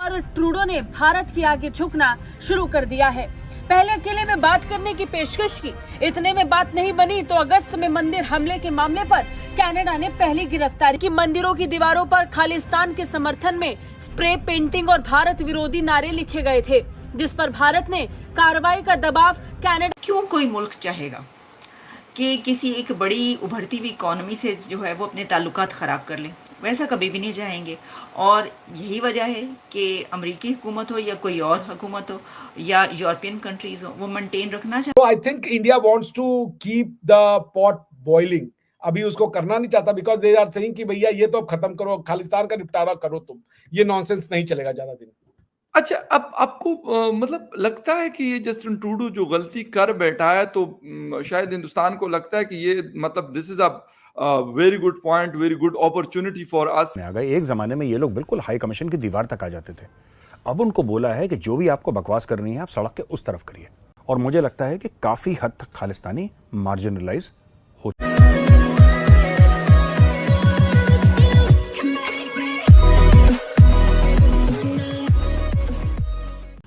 और ट्रूडो ने भारत के आगे झुकना शुरू कर दिया है। पहले अकेले में बात करने की पेशकश की, इतने में बात नहीं बनी तो अगस्त में मंदिर हमले के मामले पर कनाडा ने पहली गिरफ्तारी की। मंदिरों की दीवारों पर खालिस्तान के समर्थन में स्प्रे पेंटिंग और भारत विरोधी नारे लिखे गए थे, जिस पर भारत ने कार्रवाई का दबाव कनाडा। क्यों कोई मुल्क चाहेगा कि किसी एक बड़ी उभरती हुई इकॉनमी से जो है वो अपने ताल्लुकात ख़राब कर ले? वैसा कभी भी नहीं चाहेंगे। और यही वजह है कि अमेरिकी हुकूमत हो या कोई और हुकूमत हो या यूरोपियन कंट्रीज हो, वो मेंटेन रखना चाहते। I think India wants to keep the pot boiling. अभी उसको करना नहीं चाहता बिकॉज दे आर सेइंग कि भैया ये तो अब खत्म करो, खालिस्तान का निपटारा करो, तुम ये नॉनसेंस नहीं चलेगा ज्यादा दिन। अच्छा, अब आपको मतलब लगता है कि ये जस्टिन ट्रूडो जो गलती कर बैठा है तो शायद हिंदुस्तान को लगता है कि ये मतलब this is a very good point, very good opportunity for us. आ गए। एक जमाने में ये लोग बिल्कुल हाई कमीशन की दीवार तक आ जाते थे। अब उनको बोला है कि जो भी आपको बकवास करनी है आप सड़क के उस तरफ करिए। और मुझे लगता है कि काफी हद तक खालिस्तानी मार्जिनलाइज हो।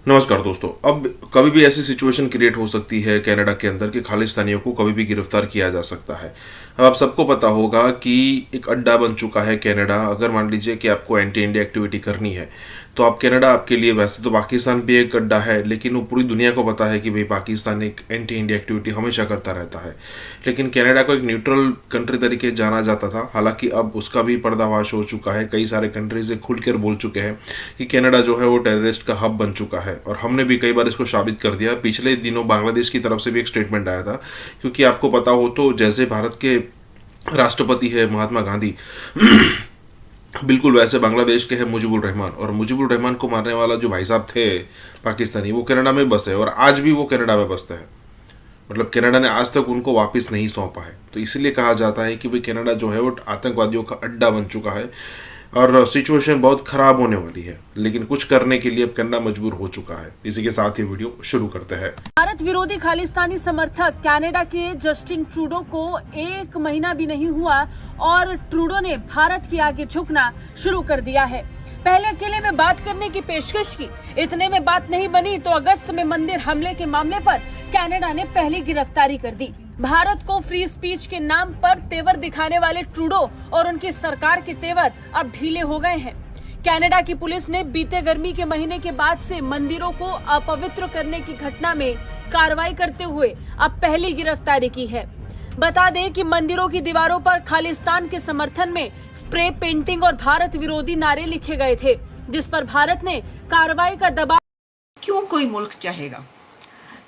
नमस्कार दोस्तों, अब कभी भी ऐसी सिचुएशन क्रिएट हो सकती है कनाडा के अंदर कि खालिस्तानियों को कभी भी गिरफ्तार किया जा सकता है। अब आप सबको पता होगा कि एक अड्डा बन चुका है कनाडा। अगर मान लीजिए कि आपको एंटी इंडिया एक्टिविटी करनी है तो आप कनाडा आपके लिए, वैसे तो पाकिस्तान भी एक अड्डा है, लेकिन वो पूरी दुनिया को पता है कि भाई पाकिस्तान एक एंटी इंडिया एक्टिविटी हमेशा करता रहता है। लेकिन कनाडा को एक न्यूट्रल कंट्री तरीके जाना जाता था। हालांकि अब उसका भी पर्दाफाश हो चुका है। कई सारे कंट्रीज खुलकर बोल चुके हैं कि कनाडा जो है वो टेररिस्ट का हब बन चुका है, और हमने भी कई बार इसको साबित कर दिया। पिछले दिनों बांग्लादेश की तरफ से भी एक स्टेटमेंट आया था, क्योंकि आपको पता हो तो जैसे भारत के राष्ट्रपति है महात्मा गांधी, बिल्कुल वैसे बांग्लादेश के हैं मुजीबुर रहमान, और मुजीबुर रहमान को मारने वाला जो भाई साहब थे पाकिस्तानी, वो कनाडा में बसे और आज भी वो कनाडा में बसते हैं। मतलब कनाडा ने आज तक उनको वापस नहीं सौंपा है। तो इसलिए कहा जाता है कि भाई कनाडा जो है वो आतंकवादियों का अड्डा बन चुका है और सिचुएशन बहुत खराब होने वाली है। लेकिन कुछ करने के लिए अब कनाडा मजबूर हो चुका है। इसी के साथ ही वीडियो शुरू करते हैं। भारत विरोधी खालिस्तानी समर्थक कनाडा के जस्टिन ट्रूडो को 1 महीना भी नहीं हुआ और ट्रूडो ने भारत के आगे झुकना शुरू कर दिया है। पहले अकेले में बात करने की पेशकश की, इतने में बात नहीं बनी तो अगस्त में मंदिर हमले के मामले पर कनाडा ने पहली गिरफ्तारी कर दी। भारत को फ्री स्पीच के नाम पर तेवर दिखाने वाले ट्रूडो और उनकी सरकार के तेवर अब ढीले हो गए हैं। कनाडा की पुलिस ने बीते गर्मी के महीने के बाद से मंदिरों को अपवित्र करने की घटना में कार्रवाई करते हुए अब पहली गिरफ्तारी की है। बता दें कि मंदिरों की दीवारों पर खालिस्तान के समर्थन में स्प्रे पेंटिंग और भारत विरोधी नारे लिखे गए थे, जिस पर भारत ने कार्रवाई का दबाव। क्यों कोई मुल्क चाहेगा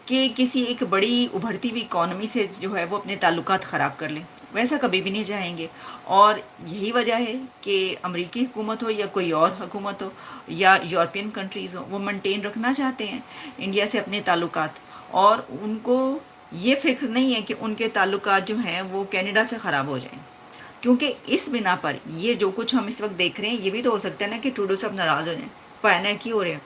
कि किसी एक बड़ी उभरती हुई इकॉनमी से जो है वो अपने ताल्लुकात ख़राब कर ले? वैसा कभी भी नहीं चाहेंगे। और यही वजह है कि अमेरिकी हुकूमत हो या कोई और हुकूमत हो या यूरोपियन कंट्रीज़ हो, वो मेंटेन रखना चाहते हैं इंडिया से अपने ताल्लुकात। और उनको ये फिक्र नहीं है कि उनके ताल्लुकात जो हैं वो कनाडा से ख़राब हो जाएं, क्योंकि इस बिना पर ये जो कुछ हम इस वक्त देख रहे हैं, ये भी तो हो सकता है ना कि ट्रूडो सब नाराज़ हो जाएं। पर ना क्यों हो रहे हैं?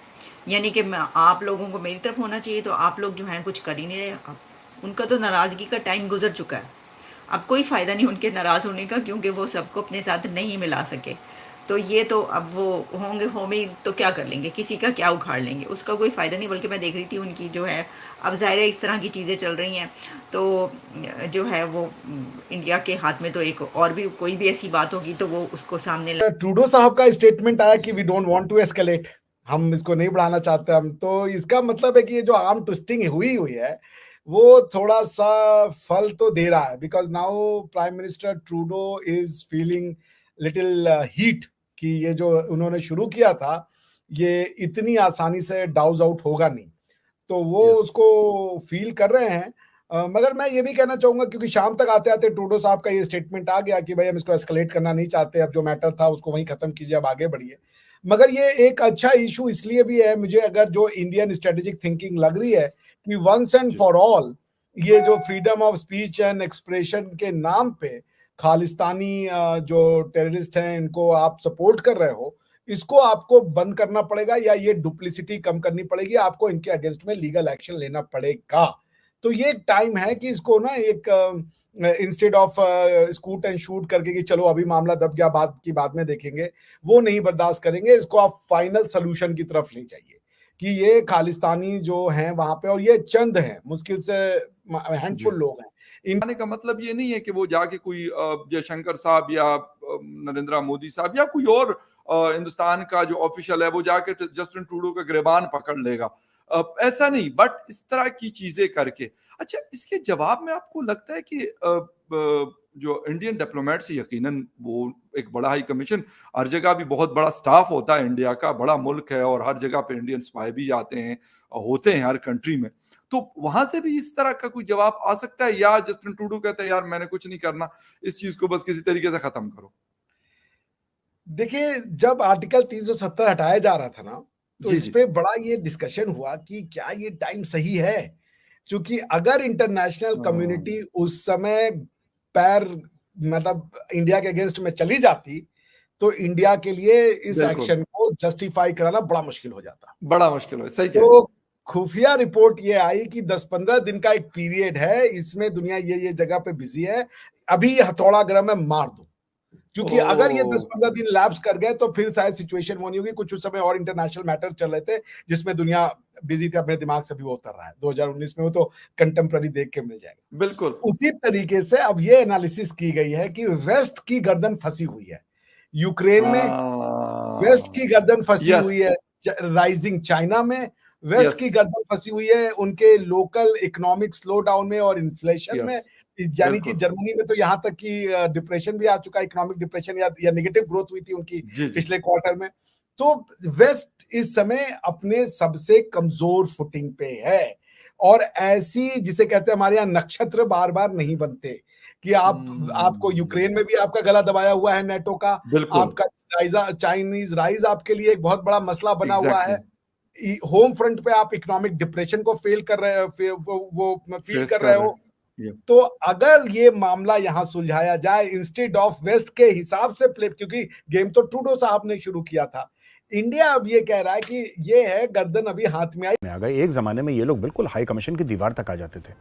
यानी कि आप लोगों को मेरी तरफ होना चाहिए, तो आप लोग जो हैं कुछ कर ही नहीं रहे। अब उनका तो नाराज़गी का टाइम गुजर चुका है। अब कोई फ़ायदा नहीं उनके नाराज़ होने का, क्योंकि वो सबको अपने साथ नहीं मिला सके। तो ये तो अब वो होंगे तो क्या कर लेंगे, किसी का क्या उखाड़ लेंगे, उसका कोई फ़ायदा नहीं। बल्कि मैं देख रही थी उनकी जो है, अब ज़ाहिर है इस तरह की चीज़ें चल रही हैं तो जो है वो इंडिया के हाथ में तो एक और भी कोई भी ऐसी बात होगी तो वो उसको सामने। ट्रूडो साहब का स्टेटमेंट आया कि we don't want to escalate, हम इसको नहीं बढ़ाना चाहते हम। तो इसका मतलब है कि ये जो आर्म ट्विस्टिंग हुई है वो थोड़ा सा फल तो दे रहा है, because now prime minister Trudeau is feeling little heat कि ये जो उन्होंने शुरू किया था ये इतनी आसानी से डाउज आउट होगा नहीं, तो वो उसको फील कर रहे हैं। मगर मैं ये भी कहना चाहूंगा, क्योंकि शाम तक आते आते ट्रूडो साहब का ये स्टेटमेंट आ गया कि भाई हम इसको एस्केलेट करना नहीं चाहते, अब जो मैटर था उसको वहीं खत्म कीजिए, अब आगे बढ़िए। मगर ये एक अच्छा इशू इसलिए भी है मुझे, अगर जो इंडियन स्ट्रेटेजिक थिंकिंग लग रही है कि वंस एंड फॉर ऑल ये जो freedom of speech and expression के नाम पे खालिस्तानी जो टेररिस्ट हैं इनको आप सपोर्ट कर रहे हो, इसको आपको बंद करना पड़ेगा या ये डुप्लिसिटी कम करनी पड़ेगी, आपको इनके अगेंस्ट में लीगल एक्शन लेना पड़ेगा। तो ये एक टाइम है कि इसको ना एक instead of scoot and shoot करके कि चलो अभी मामला दब गया, बात की बाद में देखेंगे, वो नहीं बर्दाश्त करेंगे। इसको आप फाइनल सोल्यूशन की तरफ ले जाइए कि ये खालिस्तानी जो हैं वहां पे, और ये चंद हैं, मुश्किल से हैंडफुल लोग हैं। आने का मतलब ये नहीं है कि वो जाके कोई जयशंकर साहब या नरेंद्र मोदी साहब या कोई और हिंदुस्तान का जो ऑफिशियल है वो जाके जस्टिन ट्रूडो का गिरबान पकड़ लेगा, ऐसा नहीं, बट इस तरह की चीजें करके। अच्छा, इसके जवाब में आपको लगता है कि जो इंडियन डिप्लोमेट्स, यकीनन वो एक बड़ा हाई कमीशन, हर जगह भी बहुत बड़ा स्टाफ होता है, इंडिया का बड़ा मुल्क है और हर जगह पे इंडियन स्पाई भी आते हैं, होते हैं हर कंट्री में, तो वहां से भी इस तरह का कोई जवाब आ सकता है, या जस्टिन ट्रूडो कहते हैं यार मैंने कुछ नहीं करना, इस चीज को बस किसी तरीके से खत्म करो? देखिए, जब आर्टिकल 370 हटाया जा रहा था ना, तो जी, इस जी। पे बड़ा ये डिस्कशन हुआ कि क्या ये टाइम सही है, क्योंकि अगर इंटरनेशनल कम्युनिटी उस समय पैर मतलब इंडिया के अगेंस्ट में चली जाती तो इंडिया के लिए इस बिल्कुल। एक्शन को जस्टिफाई कराना बड़ा मुश्किल हो जाता। बड़ा मुश्किल है, सही कह रहे हैं। तो खुफिया रिपोर्ट ये आई कि 10-15 दिन का एक पीरियड है, इसमें दुनिया ये जगह पे बिजी है, अभी हथौड़ा गर्म है, मार दो। क्योंकि अगर ये 10-15 दिन लैप्स कर गए तो फिर शायद सिचुएशन वो नहीं होगी। कुछ उस समय और इंटरनेशनल मैटर चल रहे थे जिसमें दुनिया बिजी थी, अपने दिमाग से भी वो उतर रहा है। 2019 में वो तो कंटेम्पररी देख के मिल जाएगा। बिल्कुल उसी तरीके से अब ये एनालिसिस की गई है कि वेस्ट की गर्दन फंसी हुई है यूक्रेन में, वेस्ट की गर्दन फंसी Yes. हुई है राइजिंग चाइना में, वेस्ट Yes. की गर्दन फंसी हुई है उनके लोकल इकोनॉमिक स्लो डाउन में और इन्फ्लेशन Yes. में, यानी कि बिल्कुल। जर्मनी में तो यहाँ तक कि डिप्रेशन भी आ चुका, इकोनॉमिक डिप्रेशन या नेगेटिव ग्रोथ हुई थी उनकी जी, जी। पिछले क्वार्टर में। तो वेस्ट इस समय अपने सबसे कमजोर फुटिंग पे है, और ऐसी जिसे कहते हैं हमारे यहाँ नक्षत्र बार बार नहीं बनते कि आपको यूक्रेन में भी आपका गला दबाया हुआ है नेटो का, बिल्कुल। आपका चाइनीज राइज आपके लिए एक बहुत बड़ा मसला बना हुआ है, Exactly. होम फ्रंट पे आप इकोनॉमिक डिप्रेशन को फेल कर रहे हो, वो फील Face कर कर रहे रहे हो। हैं। तो अगर ये मामला यहाँ सुलझाया जाए इंस्टेड ऑफ वेस्ट के हिसाब से प्ले, क्योंकि गेम तो ट्रूडो साहब ने शुरू किया था, इंडिया अब ये कह रहा है कि ये है गर्दन अभी हाथ में आई। आ गए। एक जमाने में ये लोग बिल्कुल हाई कमीशन की दीवार तक आ जाते थे।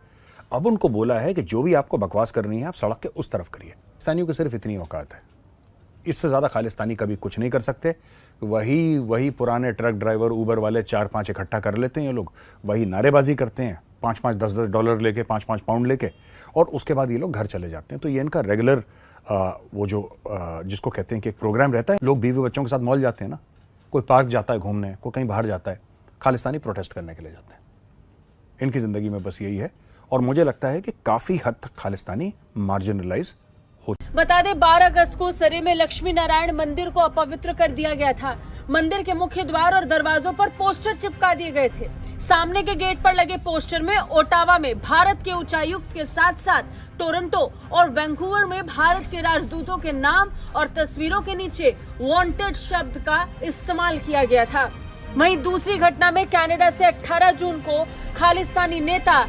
अब उनको बोला है कि जो भी आपको बकवास करनी है आप सड़क के उस तरफ करिए। खालिस्तानियों की सिर्फ इतनी औकात है, इससे ज्यादा खालिस्तानी कभी कुछ नहीं कर सकते। वही पुराने ट्रक ड्राइवर ऊबर वाले 4-5 इकट्ठा कर लेते हैं ये लोग, वही नारेबाजी करते हैं 5-5 10-10 डॉलर लेके, 5-5 पाउंड लेके, और उसके बाद ये लोग घर चले जाते हैं। तो ये इनका रेगुलर वो जो जिसको कहते हैं कि एक प्रोग्राम रहता है। लोग बीवी बच्चों के साथ मॉल जाते हैं ना, कोई पार्क जाता है घूमने, कोई कहीं बाहर जाता है, खालिस्तानी प्रोटेस्ट करने के लिए जाते हैं। इनकी जिंदगी में बस यही है, और मुझे लगता है कि काफी हद तक खालिस्तानी मार्जिनलाइज हो। बता दें 12 अगस्त को सरे में लक्ष्मी नारायण मंदिर को अपवित्र कर दिया गया था। मंदिर के मुख्य द्वार और दरवाजों पर पोस्टर चिपका दिए गए थे। सामने के गेट पर लगे पोस्टर में ओटावा में भारत के उच्चायुक्त के साथ साथ टोरंटो और वैंकूवर में भारत के राजदूतों के नाम और तस्वीरों के नीचे वांटेड शब्द का इस्तेमाल किया गया था। वहीं दूसरी घटना में कनाडा से 18 जून को खालिस्तानी नेता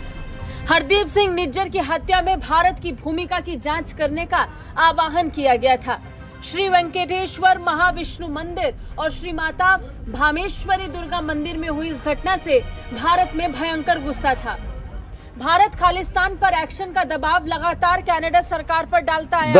हरदीप सिंह निज्जर की हत्या में भारत की भूमिका की जांच करने का आह्वान किया गया था। श्री वेंकटेश्वर महाविष्णु मंदिर और श्री माता भामेश्वरी दुर्गा मंदिर में हुई इस घटना से भारत में भयंकर गुस्सा था। भारत खालिस्तान पर एक्शन का दबाव लगातार कनाडा सरकार पर डालता है।